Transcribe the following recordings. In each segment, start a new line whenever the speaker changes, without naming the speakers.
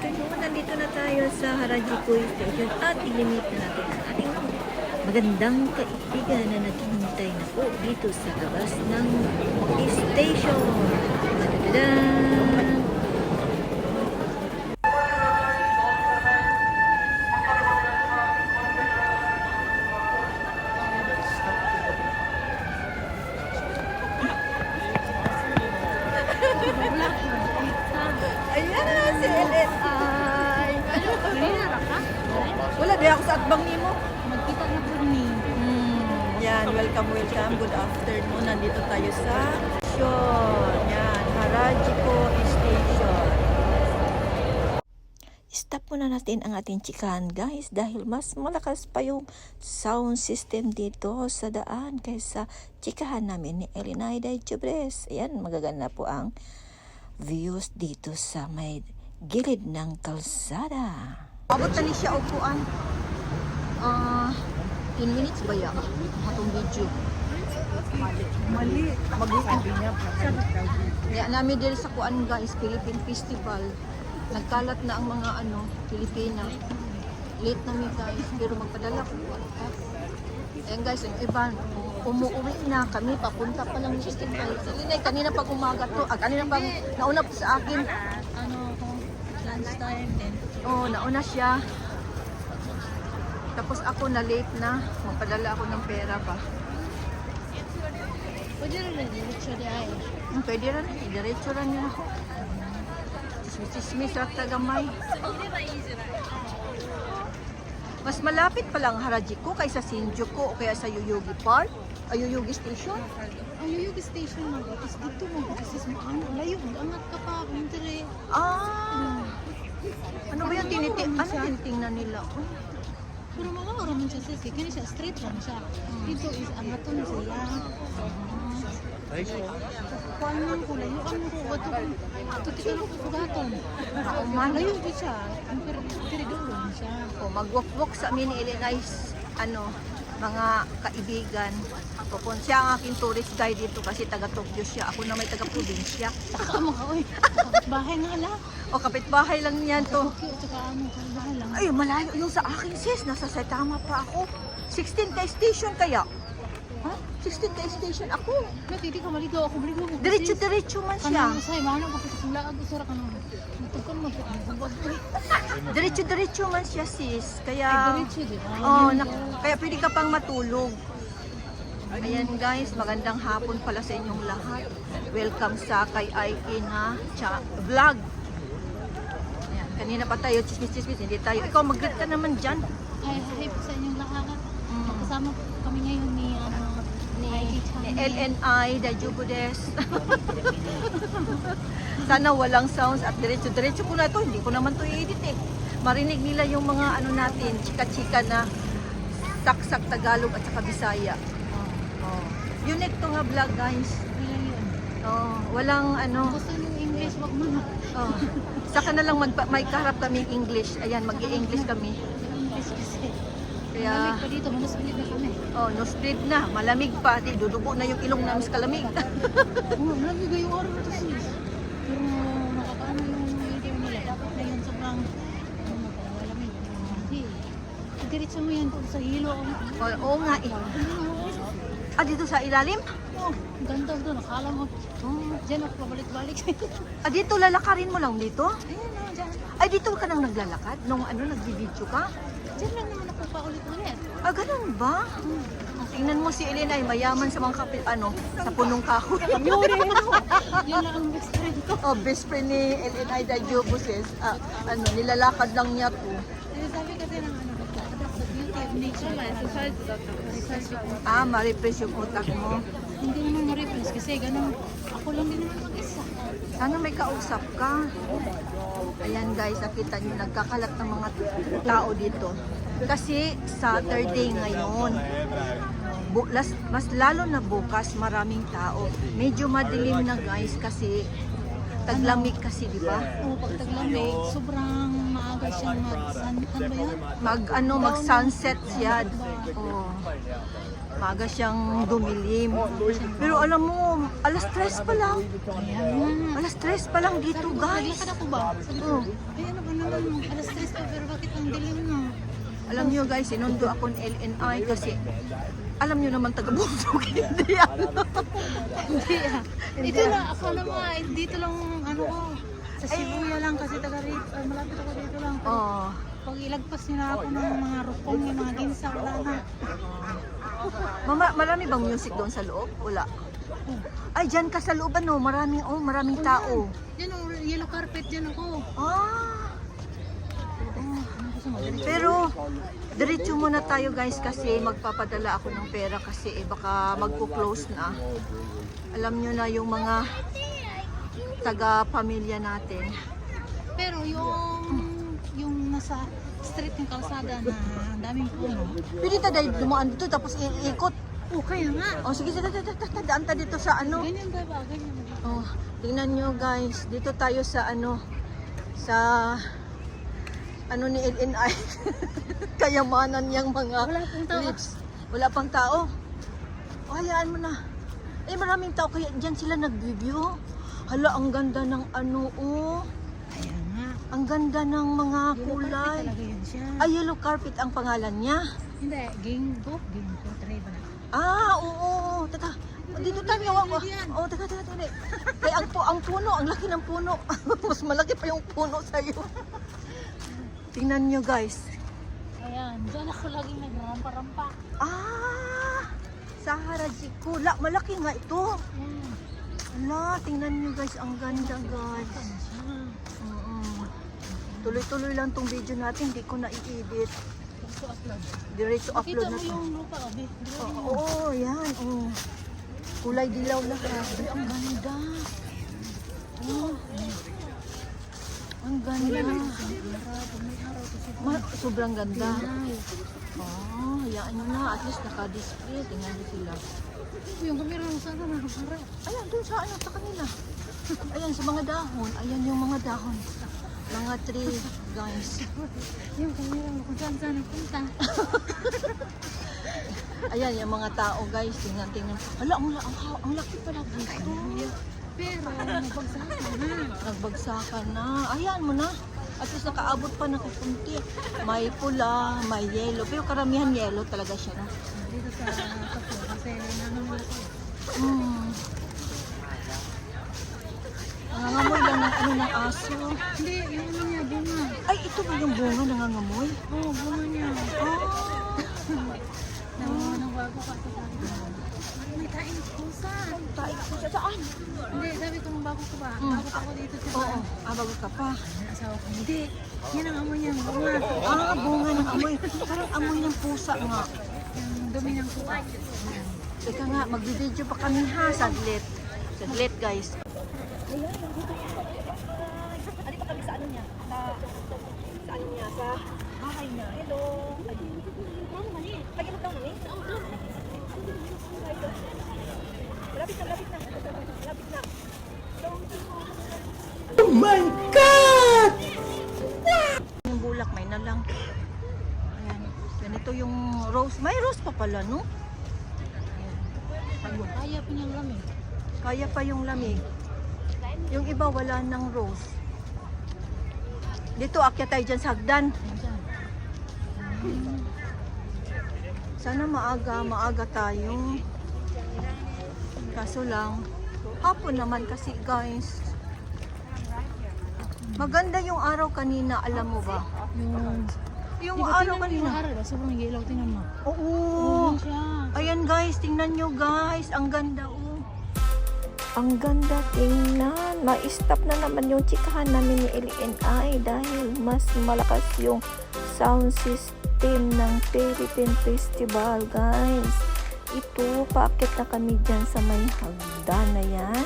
afternoon. Nandito na tayo sa Harajuku Station at ilimit na natin ang ating magandang kaibigan na naghihintay na po dito sa labas ng station. Tadadaan! Ayan na si LSI. Wala, di ako sa atbang ni mo.
Magkita na po ni.
Yan, welcome. Good afternoon. Nandito tayo sa station. Yan, Harajuku Station. Stop muna natin ang ating chikahan, guys, dahil mas malakas pa yung sound system dito sa daan kaysa chikahan namin ni Elinaida Jubres. Ayan, magaganda po ang views dito sa may gilid ng kalsada. Abot na ni siya upuan. 10 minutes ba yan? Matong video. Mali. Kaya namin dito sa kuan, guys, Philippine Festival. Nagkalat na ang mga Pilipina. Late na mi, guys, pero magpadala ko. Ayan, guys, yung iba, umuwi na kami, papunta pa lang ni festival. Salinay, kanina pag umaga to, kanina pag nauna po sa akin.
Lunchtime din.
Oo, nauna siya. Tapos ako na late na, magpadala ako ng pera pa.
Pwede rin na diretso di ay.
Pwede rin, diretso rin niya ako. Chismis at tagamay. Mas malapit pa lang Harajuku kaysa Shinjuku o kaya sa Yoyogi Park, Yoyogi Station.
Ang Yoyogi Station mo, tapos dito mo, kasi layo, angat ka pa, mintere.
Ano ba yung tinitingnan nila?
Pero mga oraman siya sisi, kaya siya straight lang siya. Dito is angaton siya. Kuan man ko, layo ang ko, bato ko, tutikalo ko sugaton. Layo di siya, pero tiridulong siya.
Mag-walk-walk sa amin ni Elenais, mga kaibigan. Kung siya ang aking tourist guide dito kasi taga Tokyo siya. Ako na may taga probinsya.
Saka mo ka, oy. Bahay nga lang.
O kapitbahay lang niyan to.
Tokyo, tsaka bahay lang.
Ay, malayo yung sa akin, sis. Nasa Saitama pa ako. 16 ka station kaya. Ha? 16 ka station ako.
Hindi ka maligaw, ako maligaw.
Diretso-diretso man siya.
Kanang usay, mahal ko sa tula ako sara kanang. Tukan mo ang sabag ko.
Diretso-diretso man siya, sis. Kaya,
Ay, diretso di ba?
kaya pwede ka pang matulog. Ayan, guys, magandang hapon pala sa inyong lahat. Welcome sa kay Aiki na vlog. Ayan, kanina pa tayo, chismis, hindi tayo. Ikaw, mag-greet ka naman dyan.
Hi po sa inyong lahat. Kasama kami ngayon ni
LNI, Dajubudes. Sana walang sounds at diretso-diretso ko na to. Hindi ko naman to i-edit eh. Marinig nila yung mga natin, chika-chika na saksak Tagalog at saka Bisaya. Unique to nga vlog, guys. Walang
Gusto nyo English, wag mo na.
Saka na lang may kaharap kami English. Ayan, mag-i-English kami.
English kasi.
Kaya,
Malamig pa dito, manusplit na kami.
no split na. Malamig pa. Di, dudugo na yung ilong namin sa kalamig.
Malamig ba yung araw na to sis? Pero makakaano yung video nila. Dapat na yun sobrang malamig. Hindi. Diretso mo yan kung sa hilo.
Oo nga eh. Dito sa ilalim?
Oh, ganda doon. Akala mo. Diyan ako pabalik-balik.
Dito lalakarin mo lang dito?
Ayun na, dyan.
Ay, dito ka nang naglalakad? Nung nag-video ka?
Diyan lang naman ako paulit-ulit.
Ganun ba? Tingnan mo si Elena ay mayaman sa mga kapit, sa punong kahoy.
Yuri, yun lang ang best friend ko.
Best friend ni Elena Dajubuses. Nilalakad lang niya to.
Sabi kasi ng the beauty of nature. Research ko.
Ma-refresh yung utak mo.
Hindi naman ma-refresh kasi ganun. Ako lang din naman mag-isa.
Sana may kausap ka. Ayan, guys, nakita niyo nagkakalat ng mga tao dito. Kasi Saturday ngayon. Mas lalo na bukas, maraming tao. Medyo madilim na, guys, kasi taglamig kasi, di ba?
Oo, pag taglamig, sobrang maaga siyang
Mag-sunset siya. Oh. Maaga siyang dumilim. Pero alam mo, alas 3 pa lang. Alas 3 pa lang dito, guys.
Naglakad ako ba? Sabi ko,
Oh.
ay ano ba naman, alas 3 pa, pero bakit ang dilim na?
Alam niyo guys, sinundo ako ng LNI kasi alam niyo naman taga-bundok, hindi ano.
Hindi ah. Dito lang, ako naman, dito lang ano ko. Sa Shibuya lang kasi taga rito, malapit ako dito lang. Pero
Oh.
pag ilagpas nila ako ng mga rupong, yung mga ginsa, wala na.
Marami bang music doon sa loob? Wala. Ay, dyan ka sa loob ano, maraming tao.
Yan o, yellow carpet dyan ako.
Ah. Pero diretso muna tayo guys kasi magpapadala ako ng pera kasi baka magpo-close na. Alam nyo na yung mga taga-pamilya natin.
Pero yung nasa street ng kalsada na ang daming puno.
Pwede tayo dumaan dito tapos iikot.
Oh, kaya nga.
O sige, daan tayo dito sa ano.
Ganyan ba? Ganyan ba?
Oh, tingnan nyo guys, dito tayo sa ano, sa ano ni LNI. Kayamanan niyang mga
Wala pong tao.
lips. Wala pang tao. O, hayaan mo na. Eh, maraming tao kaya dyan sila nag-review. Hala, ang ganda ng ano, oh.
Kaya nga.
Ang ganda ng mga
Yellow carpet
kulay.
talaga yan siya.
Ay, yellow carpet ang pangalan niya.
Hindi, Gingo. Gingo, try ba na?
Ah, oo. Teka, dito tayo. Oo, teka. Kaya ang puno, ang laki ng puno. Mas malaki pa yung puno sa'yo. Tingnan nyo guys.
Ayan, dyan ako laging nagrampa-rampa.
Ah, sa Harajuku. Malaki nga ito.
Ayan.
Ala, tingnan nyo guys. Ang ganda guys.
Ayan siya.
Oo. Tuloy-tuloy lang tong video natin. Hindi ko na i-edit.
Gusto upload.
Diretso
Kita
upload na
mo
to.
yung lupa, Obi.
Oo, yan. Oh. Kulay dilaw na. Grabe, ang ganda. Oh. Ang ganda. Sobrang ganda. Oh, hayaan nyo na. At least naka-display. Tingnan nyo sila.
Yung kamera mo sana nakaharap.
Ayan, doon sa ano, sa kanila. Ayan, sa mga dahon. Ayan yung mga dahon. Mga tree, guys.
Yung kamera mo kung saan nagpunta.
Ayan, yung mga tao, guys. Tingnan. Hala, ang laki pala dito.
Pero nagbagsakan na.
Nagbagsakan na. Ayan mo na. At least nakaabot pa ng kakunti. May pula, may yellow. Pero karamihan yellow talaga siya na.
Dito sa Tokyo kasi nangangamoy ko.
Nangangamoy lang ng ano ng aso.
Hindi, yung ano niya, bunga.
Ay, ito ba yung bunga nangangamoy?
Oo, bunga niya.
Ah,
Nang bago ka sa sabi ko. May kain pusa.
taik ko siya. Saan?
Hindi, sabi ko nung bago ko ba? Bago pa ako dito sa
Oo, bago ka pa.
asawa ko. Hindi, yan ang amoy niya, bunga.
Bunga ng amoy. Parang amoy ng pusa nga.
Yung dumi ng kuwat.
Teka nga, mag-video pa kami ha. Saglit. Saglit, guys. Ano pa kami sa ano niya? Sa ano niya? Sa bahay niya. Hello. Pag-ilog lang mami? Lapit na. Lapit na. Oh my God! Yung bulak, may na lang. Ayan. Ganito yung rose. May rose pa pala, no?
Kaya pa niyang lamig.
Kaya pa yung lamig. Yung iba wala ng rose. Dito, akyat tayo dyan sa hagdan.
Ayan.
Sana maaga tayo. Kaso lang, hapon naman kasi guys. Maganda yung araw kanina, alam mo ba? Yung
Diba,
araw
tingnan mo
kanina.
yung araw, sobrang yellow, tingnan mo.
Oo.
Yan siya.
Ayan guys, tingnan nyo guys. Ang ganda oh. Ang ganda tingnan. Ma-stop na naman yung chikahan namin ni LNI dahil mas malakas yung sound system ng Philippine Festival guys. Ito, paakit na kami dyan sa may hagdan na yan.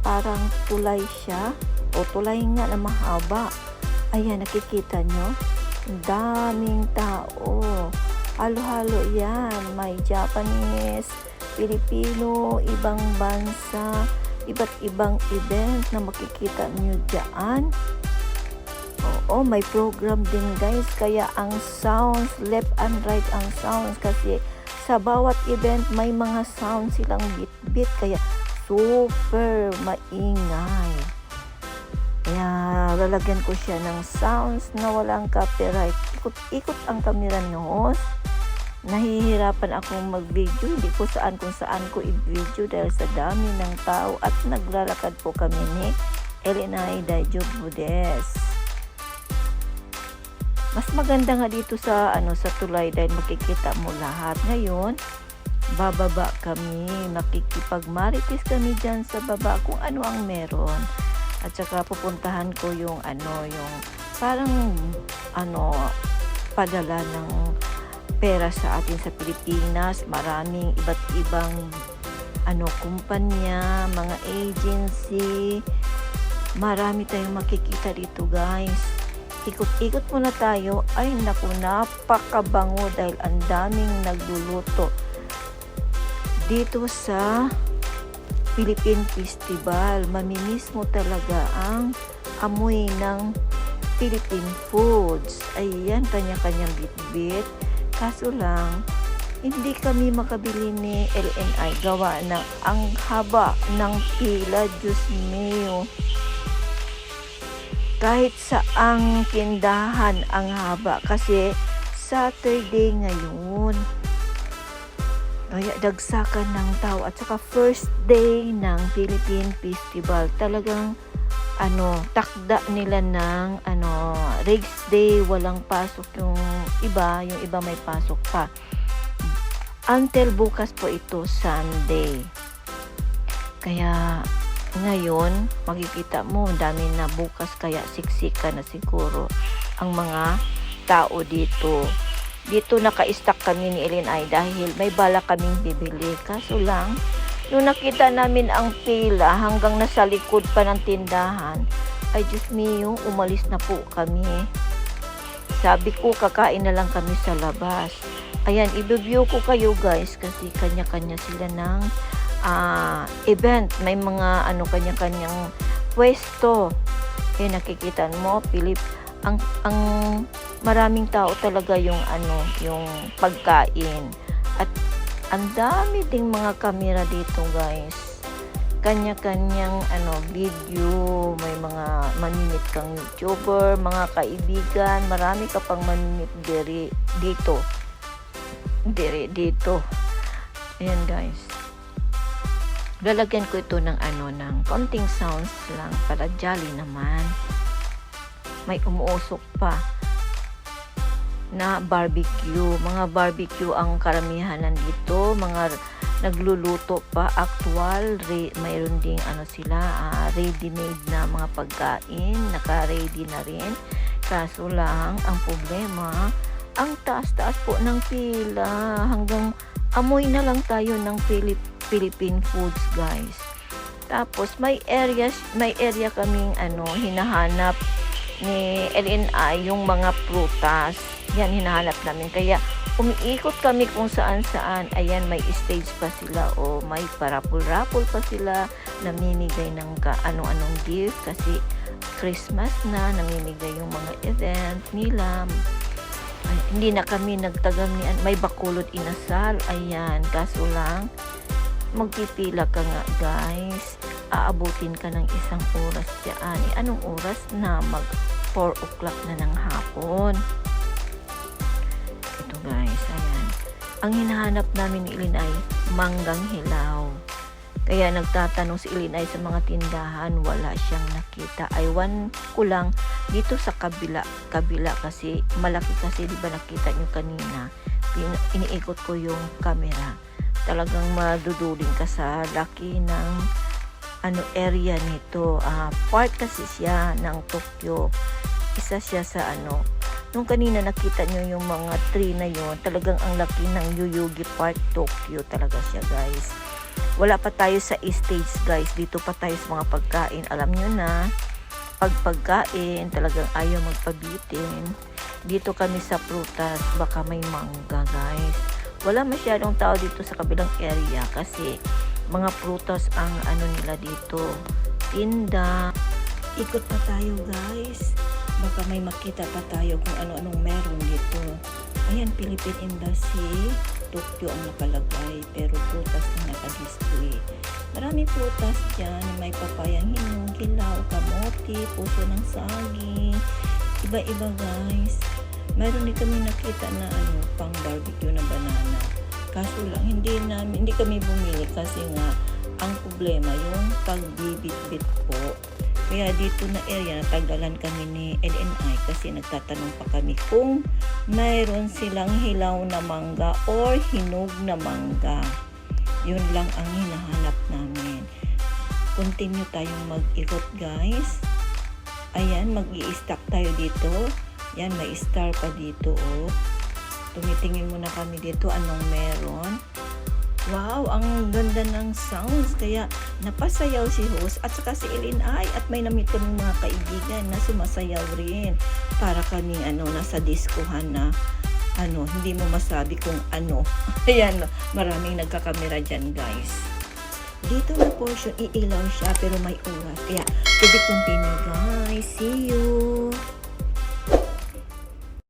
Parang tulay siya. O tulay nga na mahaba. Ayan, nakikita nyo? Ang daming tao. Halo-halo yan. May Japanese, Pilipino, ibang bansa. iba't ibang event na makikita nyo dyan. Oo, may program din guys, kaya ang sounds, left and right ang sounds, kasi sa bawat event may mga sounds silang bit-bit, kaya super maingay. Kaya lalagyan ko siya ng sounds na walang copyright. Ikot-ikot ang kamera ni host. Nahihirapan akong mag-video, hindi ko kung saan ko i-video dahil sa dami ng tao at naglalakad po kami ni Elinaida Jobres. Mas maganda nga dito sa sa tulay dahil makikita mo lahat. Ngayon, bababa kami, makikipagmarites kami dyan sa baba kung ano ang meron. At saka pupuntahan ko yung yung parang padala ng pera sa atin sa Pilipinas. Maraming iba't ibang kumpanya, mga agency. Marami tayong makikita dito guys. Ikot-ikot muna tayo. Ay naku, napakabango dahil ang daming nagluluto dito sa Philippine Festival. Mamimiss mo talaga ang amoy ng Philippine foods. Ayan, kanya-kanyang bit-bit. Kaso lang, hindi kami makabili ni LNI. Gawa ng ang haba ng pila. Diyos mio. Kahit saang tindahan ang haba. Kasi Saturday ngayon. Kaya dagsakan ng tao. At saka first day ng Philippine Festival. Talagang takda nila ng race day, walang pasok yung iba may pasok pa. Until bukas po ito, Sunday. Kaya ngayon, makikita mo, dami na bukas, kaya siksika na siguro ang mga tao dito. Dito naka-stack kami ni Elinaida dahil may bala kaming bibili. Kaso lang, nung nakita namin ang pila hanggang nasa likod pa ng tindahan, ay Diyos mio, umalis na po kami. Sabi ko, kakain na lang kami sa labas. Ayan, i-review ko kayo guys kasi kanya-kanya sila ng event. May mga kanya-kanyang pwesto. Nakikita mo, ang maraming tao talaga yung pagkain. At ang dami ding mga kamera dito guys. Kanya-kanyang video, may mga maninit kang YouTuber, mga kaibigan, marami ka pang maninit dito. Ayan guys. Lalagyan ko ito ng ng konting sounds lang para jolly naman. May umuusok pa na barbecue. Mga barbecue ang karamihan nandito. Mga nagluluto pa. Actual. Mayroon ding ready-made na mga pagkain. Naka-ready na rin. Kaso lang, ang problema, ang taas-taas po ng pila. Hanggang amoy na lang tayo ng Philippine foods guys. Tapos may area kaming hinahanap ni LNI, yung mga prutas. Yan, hinahanap namin. Kaya, umiikot kami kung saan-saan. Ayan, may stage pa sila o may parapol-rapol pa sila. Namimigay ng anong gift kasi Christmas na. Namimigay yung mga event nila. Ay, hindi na kami nagtagam ni may bakulod inasal. Ayan, kaso lang, magpipila ka nga guys. Aabutin ka ng 1 oras dyan. Anong oras na? 4 o'clock na ng hapon. Ito guys, ayan. Ang hinahanap namin ni Elinaida ay manggang hilaw. Kaya nagtatanong si Elinaida sa mga tindahan, wala siyang nakita. Aywan ko lang dito sa kabila kasi malaki kasi, di ba nakita nyo kanina. Iniikot ko yung camera. Talagang maduduling ka sa laki ng area nito. Part kasi siya ng Tokyo. Isa siya sa nung kanina nakita nyo yung mga tree na yun, talagang ang laki ng Yoyogi Park, Tokyo talaga siya guys. Wala pa tayo sa stage guys, dito pa tayo sa mga pagkain. Alam nyo na, pagkain talagang ayaw magpabitin. Dito kami sa prutas, baka may mangga guys. Wala masyadong tao dito sa kabilang area kasi mga prutas ang ano nila dito, tinda. Ikot pa tayo guys, baka may makita pa tayo kung ano-anong meron dito. Ayan, Philippine Embassy Tokyo ang nakalagay, pero prutas na naka-display. Maraming prutas dyan, may papayang hinog, hilaw, kamote, puso ng saging, iba-iba guys. Meron din kami nakita na pang barbecue na banana. Kaso lang, hindi kami bumili kasi nga ang problema yung pagbibit-bit po. Kaya dito na area, natagalan kami ni LNI kasi nagtatanong pa kami kung mayroon silang hilaw na mangga or hinog na mangga. Yun lang ang hinahanap namin. Continue tayong mag-ikot guys. Ayan, mag-i-stack tayo dito. Yan, may star pa dito oh. Tumitingin muna kami dito anong meron. Wow, ang ganda ng sounds. Kaya napasayaw si host at saka si LNI at may namit kaming mga kaibigan na sumasayaw rin. Para kaming nasa diskohan na hindi mo masabi kung ano. Ayan, maraming nagkakamera dyan guys. Dito na portion, iilaw siya pero may oras. Kaya, to be continue guys. See